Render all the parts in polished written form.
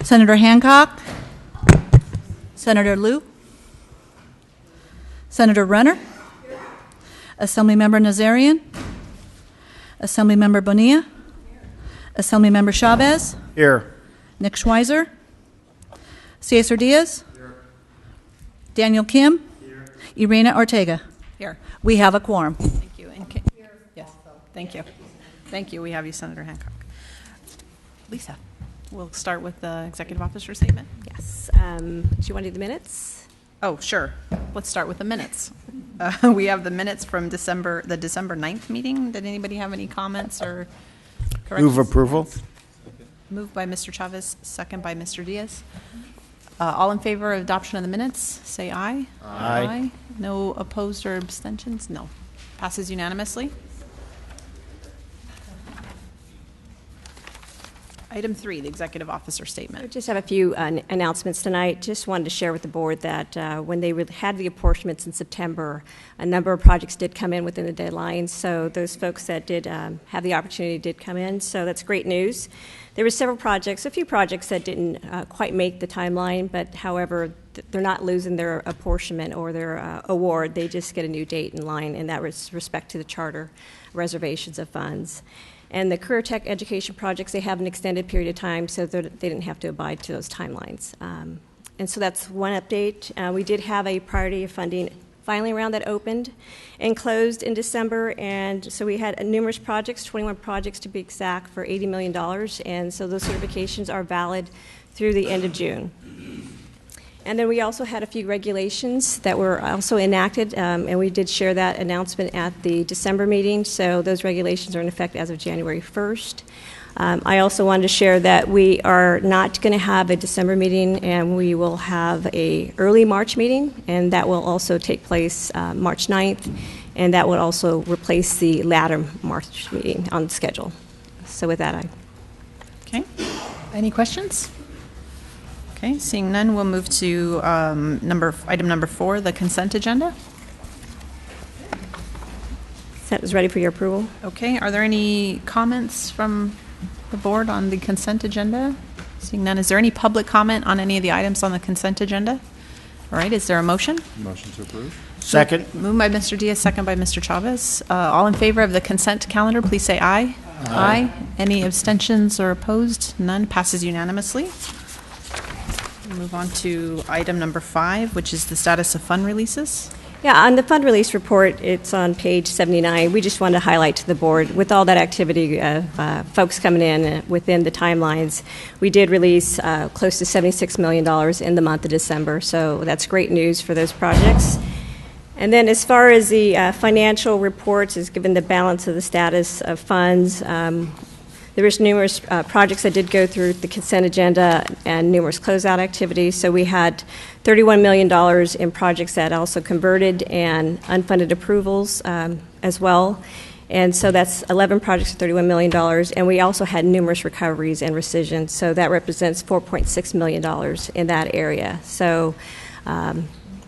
Senator Hancock, Senator Liu, Senator Renner, Assemblymember Nazarian, Assemblymember Bonilla, Assemblymember Chavez, Here. Nick Schweizer, Cesar Diaz, Daniel Kim, Irina Ortega. Here. We have a quorum. Thank you. Yes. Thank you. Thank you. We have you, Senator Hancock. Lisa, we'll start with the executive officer statement. Yes. Do you want to do the minutes? Oh, sure. Let's start with the minutes. We have the minutes from the December 9th meeting. Did anybody have any comments or corrections? Move approval. Moved by Mr. Chavez, second by Mr. Diaz. All in favor of adoption of the minutes, say aye. Aye. No opposed or abstentions? No. Passes unanimously. Item 3, the executive officer I statement. just have a few announcements tonight. Just wanted to share with the board that when they had the apportionments in September, a number of projects did come in within the deadline. So those folks that did have the opportunity did come in. So that's great news. There were several projects, a few projects that didn't quite make the timeline, but however, they're not losing their apportionment or their award. They just get a new date in line, and that was respect to the charter reservations of funds. And the career tech education projects, they have an extended period of time, so they didn't have to abide to those timelines. And so that's one update. We did have a priority of funding filing round that opened and closed in December, and so we had numerous projects, 21 projects to be exact, for $80 million, and so those certifications are valid through the end of June. And then we also had a few regulations that were also enacted, and we did share that announcement at the December meeting, so those regulations are in effect as of January 1st. I also wanted to share that we are not going to have a December meeting, and we will have a early March meeting, and that will also take place March 9th, and that will also replace the latter March meeting on the schedule. So with that, Okay. Any questions? Okay, seeing none, we'll move to item number 4, the consent agenda. that is ready for your approval. Okay, are there any comments from the board on the consent agenda? Seeing none, is there any public comment on any of the items on the consent agenda? All right, is there a motion? Motion to approve. Second. Moved by Mr. Diaz, second by Mr. Chavez. All in favor of the consent calendar, please say aye. Aye. Any abstentions or opposed? None. Passes unanimously. We'll move on to item number 5, which is the status of fund releases. Yeah, on the fund release report, it's on page 79. We just want to highlight to the board, with all that activity of folks coming in within the timelines, we did release close to $76 million in the month of December. So that's great news for those projects. And then as far as the financial reports, is given the balance of the status of funds, there was numerous projects that did go through the consent agenda and numerous closeout activities. So we had $31 million in projects that also converted and unfunded approvals as well. And so that's 11 projects for $31 million. And we also had numerous recoveries and rescissions. So that represents $4.6 million in that area. So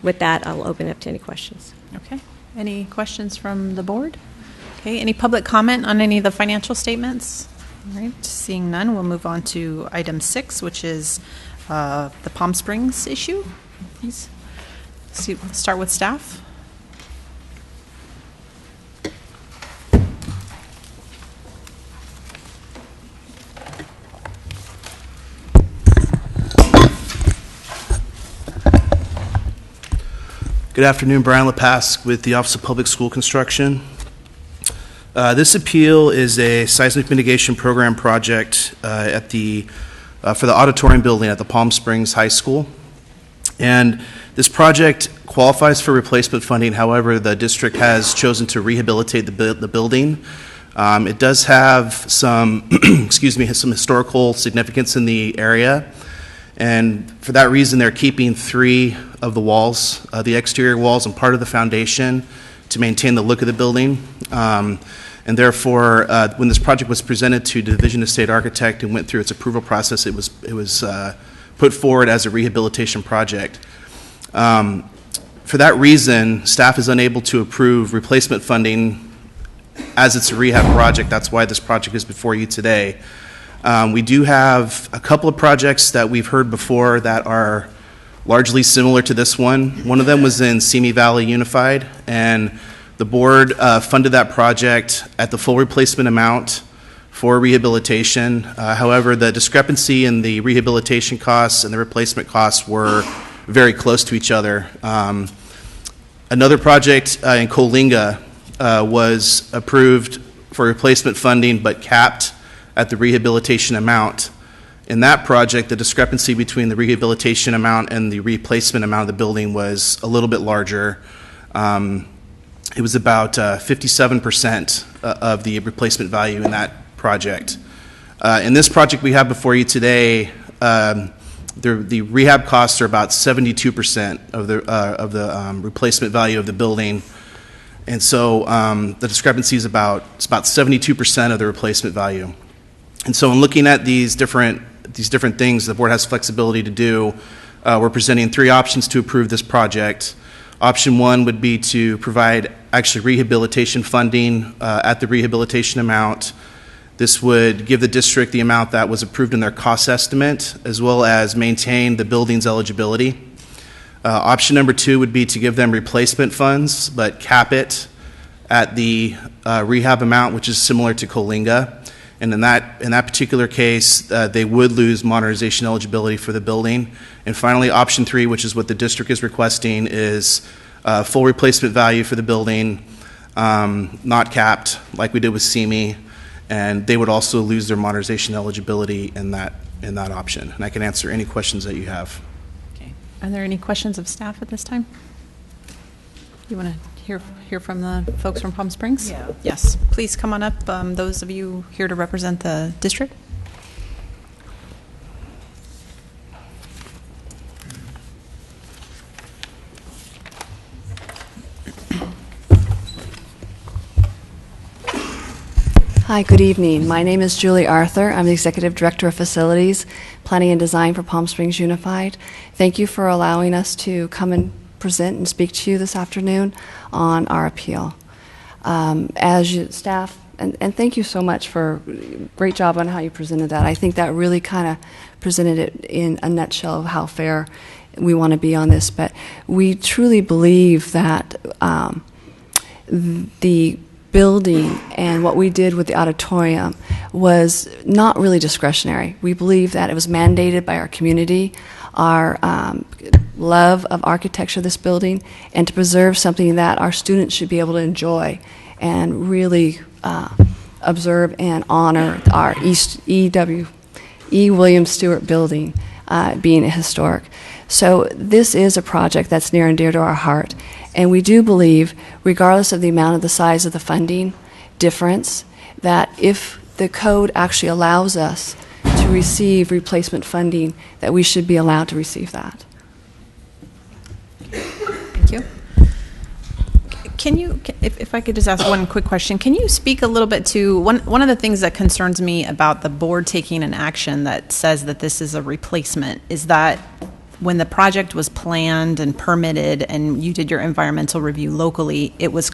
with that, I'll open it up to any questions. Okay. Any questions from the board? Okay. Any public comment on any of the financial statements? All right. Seeing none, we'll move on to item 6, which is the Palm Springs issue. Please start with staff. Good afternoon, Brian LePasse with the Office of Public School Construction. This appeal is a seismic mitigation program project for the auditorium building at the Palm Springs High School. And this project qualifies for replacement funding. However, the district has chosen to rehabilitate the building. It does have some, some historical significance in the area. And for that reason, they're keeping 3 of the walls, the exterior walls and part of the foundation, to maintain the look of the building. And therefore, when this project was presented to the Division of State Architect and went through its approval process, it was put forward as a rehabilitation project. For that reason, staff is unable to approve replacement funding as it's a rehab project. That's why this project is before you today. We do have a couple of projects that we've heard before that are largely similar to this one. One of them was in Simi Valley Unified, and the board funded that project at the full replacement amount for rehabilitation. However, the discrepancy in the rehabilitation costs and the replacement costs were very close to each other. Another project in Coalinga was approved for replacement funding but capped at the rehabilitation amount. In that project, the discrepancy between the rehabilitation amount and the replacement amount of the building was a little bit larger. It was about 57% of the replacement value in that project. In this project we have before you today, the rehab costs are about 72% of the replacement value of the building, and so the discrepancy is about 72% of the replacement value. And so in looking at these different things the board has flexibility to do, we're presenting three options to approve this project. Option one would be to provide actually rehabilitation funding at the rehabilitation amount. This would give the district the amount that was approved in their cost estimate, as well as maintain the building's eligibility. Option number two would be to give them replacement funds, but cap it at the rehab amount, which is similar to Coalinga. And in that particular case, they would lose modernization eligibility for the building. And finally, option three, which is what the district is requesting, is full replacement value for the building, not capped like we did with Simi, and they would also lose their modernization eligibility in that option. And I can answer any questions that you have. Okay. Are there any questions of staff at this time? You want to hear from the folks from Palm Springs? Yeah. Yes. Please come on up, those of you here to represent the district. Hi, good evening. My name is Julie Arthur. I'm the Executive Director of Facilities, Planning and Design for Palm Springs Unified. Thank you for allowing us to come and present and speak to you this afternoon on our appeal. Staff, and thank you so much for great job on how you presented that. I think that really kind of presented it in a nutshell of how fair we want to be on this. But we truly believe that the building and what we did with the auditorium was not really discretionary. We believe that it was mandated by our community, our love of architecture of this building, and to preserve something that our students should be able to enjoy and really observe and honor our E. William Stewart building being a historic. So this is a project that's near and dear to our heart, and we do believe, regardless of the amount of the size of the funding difference, that if the code actually allows us to receive replacement funding, that we should be allowed to receive that. Thank you. Can you, if I could just ask one quick question, can you speak a little bit to one of the things that concerns me about the board taking an action that says that this is a replacement is that when the project was planned and permitted and you did your environmental review locally, it was